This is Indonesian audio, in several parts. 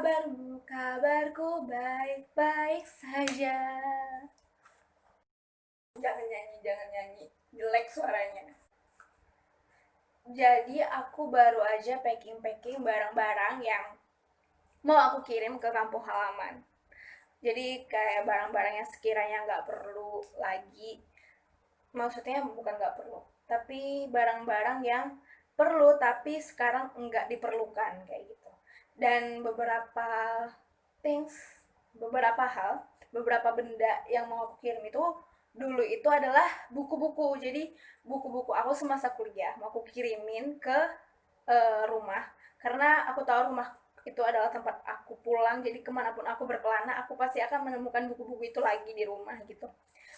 kabarmu? Kabarku baik-baik saja. Jangan nyanyi. Jelek suaranya. Jadi aku baru aja packing-packing barang-barang yang mau aku kirim ke kampung halaman. Jadi kayak barang-barang yang sekiranya nggak perlu lagi. Maksudnya bukan nggak perlu, tapi barang-barang yang perlu tapi sekarang nggak diperlukan kayak gitu. Dan things, beberapa hal, beberapa benda yang mau aku kirim itu dulu itu adalah buku-buku. Jadi buku-buku aku semasa kuliah mau aku kirimin ke rumah karena aku tahu rumah itu adalah tempat aku pulang, jadi kemanapun aku berkelana aku pasti akan menemukan buku-buku itu lagi di rumah gitu.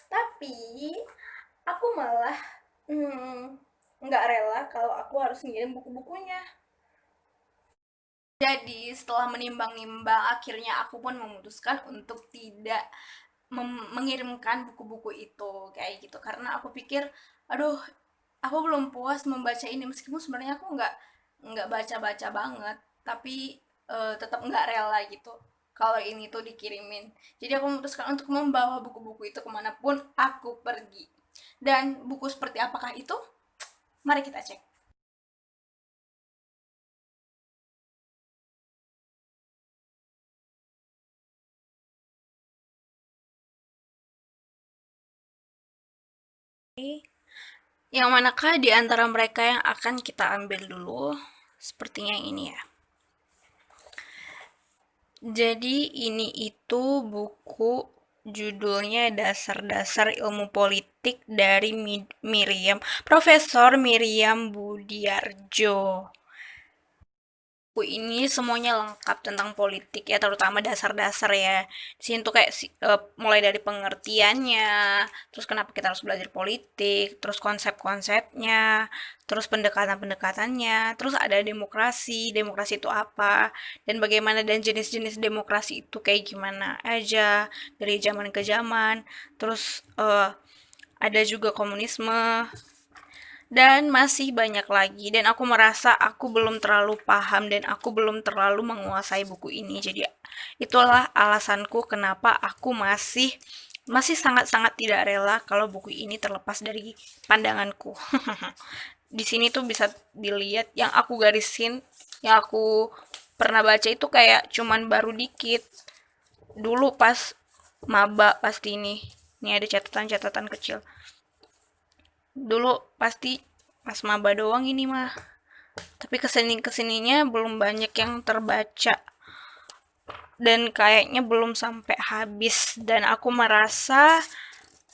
Tapi aku malah nggak rela kalau aku harus ngirim buku-bukunya. Jadi setelah menimbang-nimbang akhirnya aku pun memutuskan untuk tidak mengirimkan buku-buku itu kayak gitu karena aku pikir aduh aku belum puas membaca ini meskipun sebenarnya aku nggak baca-baca banget tapi tetap nggak rela gitu kalau ini tuh dikirimin. Jadi aku memutuskan untuk membawa buku-buku itu kemanapun aku pergi. Dan buku seperti apakah itu? Mari kita cek. Yang manakah di antara mereka yang akan kita ambil dulu? Sepertinya ini ya. Jadi ini itu buku judulnya Dasar-dasar Ilmu Politik dari Profesor Miriam Budiarjo. Buku ini semuanya lengkap tentang politik ya, terutama dasar-dasar ya. Di sini tuh kayak mulai dari pengertiannya, terus kenapa kita harus belajar politik, terus konsep-konsepnya, terus pendekatan-pendekatannya, terus ada demokrasi, demokrasi itu apa, dan bagaimana dan jenis-jenis demokrasi itu kayak gimana aja dari zaman ke zaman. Terus ada juga komunisme, dan masih banyak lagi, dan aku merasa aku belum terlalu paham dan aku belum terlalu menguasai buku ini. Jadi itulah alasanku kenapa aku masih sangat-sangat tidak rela kalau buku ini terlepas dari pandanganku. Di sini tuh bisa dilihat yang aku garisin, yang aku pernah baca itu kayak cuman baru dikit. Dulu pas maba pasti ini. Ini ada catatan-catatan kecil. Dulu pasti pas maba doang ini mah, tapi kesininya belum banyak yang terbaca dan kayaknya belum sampai habis, dan aku merasa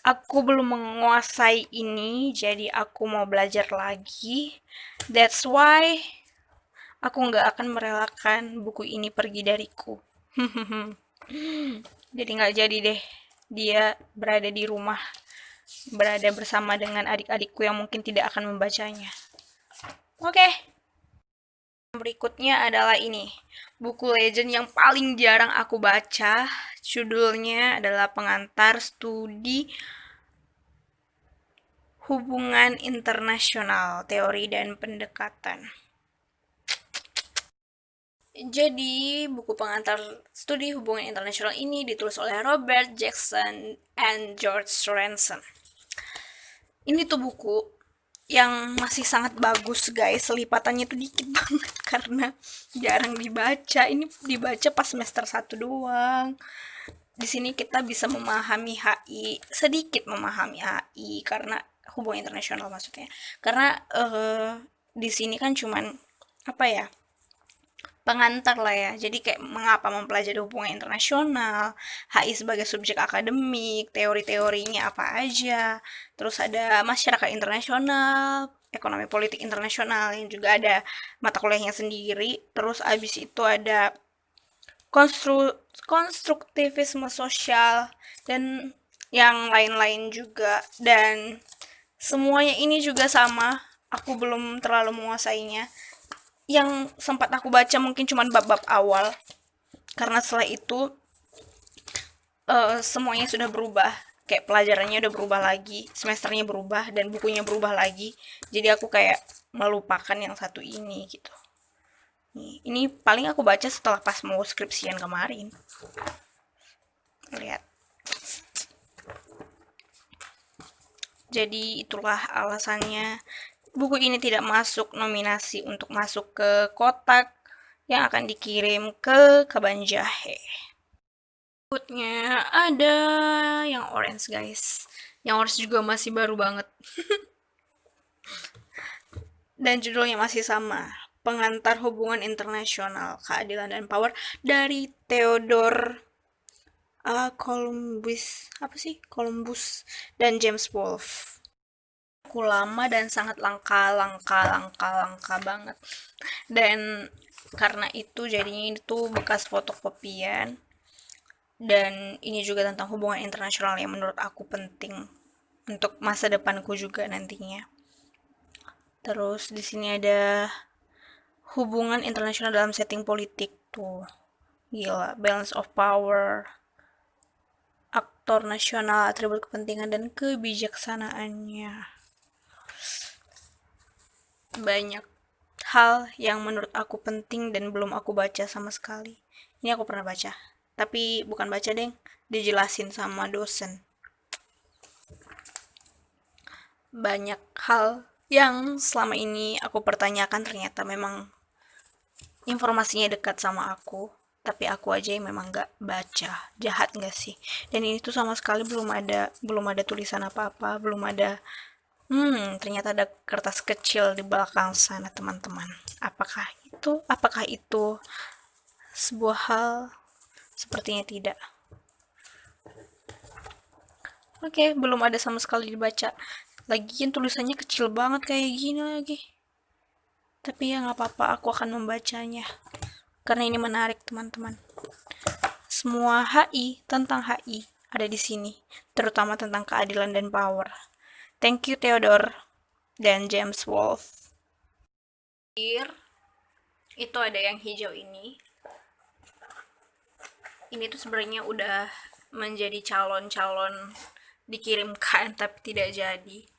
aku belum menguasai ini, jadi aku mau belajar lagi. That's why aku nggak akan merelakan buku ini pergi dariku. Jadi nggak jadi deh dia berada di rumah, berada bersama dengan adik-adikku yang mungkin tidak akan membacanya. Oke. Berikutnya adalah ini, buku legend yang paling jarang aku baca. Judulnya adalah Pengantar Studi Hubungan Internasional, Teori dan Pendekatan. Jadi, buku pengantar studi hubungan internasional ini ditulis oleh Robert Jackson and George Ransom. Ini tuh buku yang masih sangat bagus guys, lipatannya tuh dikit banget karena jarang dibaca. Ini dibaca pas semester 1 doang. Di sini kita bisa memahami HI, sedikit memahami HI karena hubungan internasional maksudnya. Karena di sini kan cuman apa ya? Pengantar lah ya. Jadi kayak mengapa mempelajari hubungan internasional, HI sebagai subjek akademik, teori-teorinya apa aja. Terus ada masyarakat internasional, ekonomi politik internasional yang juga ada mata kuliahnya sendiri. Terus abis itu ada konstruktivisme sosial dan yang lain-lain juga, dan semuanya ini juga sama, aku belum terlalu menguasainya. Yang sempat aku baca mungkin cuma bab-bab awal karena setelah itu semuanya sudah berubah, kayak pelajarannya udah berubah lagi, semesternya berubah dan bukunya berubah lagi, jadi aku kayak melupakan yang satu ini gitu. Nih, ini paling aku baca setelah pas mau skripsian kemarin. Lihat. Jadi itulah alasannya buku ini tidak masuk nominasi untuk masuk ke kotak yang akan dikirim ke Kabanjahe. Berikutnya ada yang orange guys. Yang orange juga masih baru banget. Dan judulnya masih sama. Pengantar Hubungan Internasional, Keadilan dan Power dari Theodore Columbus dan James Wolfe. Buku lama dan sangat langka banget. Dan karena itu jadinya itu bekas fotokopian. Dan ini juga tentang hubungan internasional yang menurut aku penting untuk masa depanku juga nantinya. Terus di sini ada hubungan internasional dalam setting politik tuh. Gila, balance of power, aktor nasional, atribut kepentingan dan kebijaksanaannya. Banyak hal yang menurut aku penting dan belum aku baca sama sekali. Ini aku pernah baca, tapi bukan baca deng, dijelasin sama dosen. Banyak hal yang selama ini aku pertanyakan ternyata memang informasinya dekat sama aku, tapi aku aja yang memang gak baca. Jahat gak sih? Dan ini tuh sama sekali belum ada tulisan apa-apa, belum ada ternyata ada kertas kecil di belakang sana, teman-teman. Apakah itu sebuah hal? Sepertinya tidak. Oke, belum ada sama sekali dibaca. Lagian tulisannya kecil banget kayak gini lagi. Tapi ya nggak apa-apa, aku akan membacanya. Karena ini menarik, teman-teman. Semua HI tentang HI ada di sini, terutama tentang keadilan dan power. Thank you Theodore dan James Wolfe. Itu ada yang hijau ini. Ini tuh sebenarnya udah menjadi calon-calon dikirimkan tapi tidak jadi.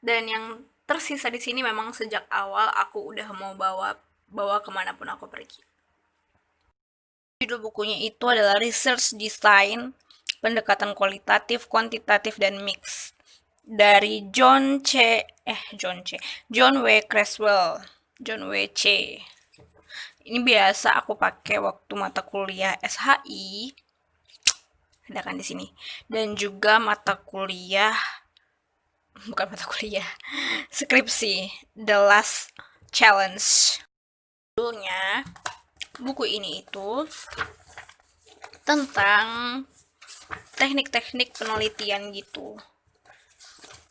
Dan yang tersisa di sini memang sejak awal aku udah mau bawa kemanapun aku pergi. Judul bukunya itu adalah Research Design, Pendekatan Kualitatif, Kuantitatif, dan Mix dari John W. Creswell, John W. C. Ini biasa aku pakai waktu mata kuliah SHI, ada kan di sini, dan juga skripsi, The Last Challenge. Judulnya buku ini itu tentang teknik-teknik penelitian gitu.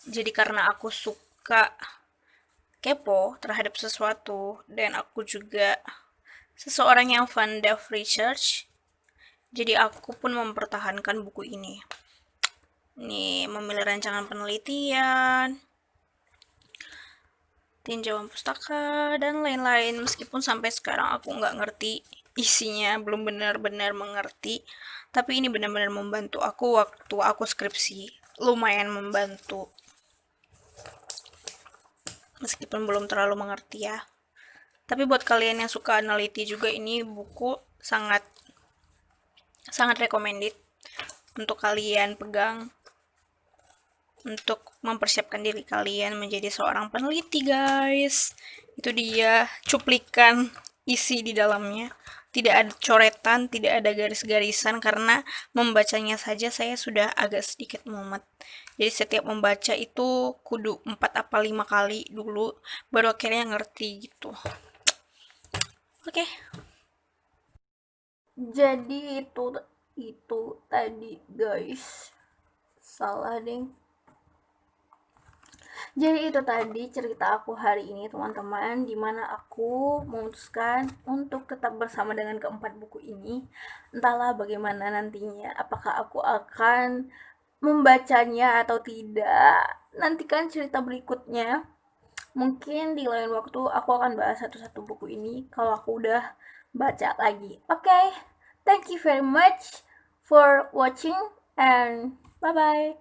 Jadi karena aku suka kepo terhadap sesuatu dan aku juga seseorang yang fond of research, jadi aku pun mempertahankan buku ini. Nih, memilih rancangan penelitian, tinjauan pustaka, dan lain-lain. Meskipun sampai sekarang aku nggak ngerti isinya, belum benar-benar mengerti, tapi ini benar-benar membantu aku waktu aku skripsi. Lumayan membantu. Meskipun belum terlalu mengerti ya. Tapi buat kalian yang suka meneliti juga, ini buku sangat recommended untuk kalian pegang untuk mempersiapkan diri kalian menjadi seorang peneliti, guys. Itu dia cuplikan isi di dalamnya. Tidak ada coretan, tidak ada garis-garisan karena membacanya saja saya sudah agak sedikit mumet. Jadi setiap membaca itu kudu 4 apa 5 kali dulu baru akhirnya ngerti gitu. Oke. Jadi itu tadi, guys. Salah deh. Jadi itu tadi cerita aku hari ini, teman-teman, dimana aku memutuskan untuk tetap bersama dengan keempat buku ini. Entahlah bagaimana nantinya, apakah aku akan membacanya atau tidak. Nantikan cerita berikutnya. Mungkin di lain waktu aku akan bahas satu-satu buku ini kalau aku udah baca lagi. Oke, thank you very much for watching and bye-bye.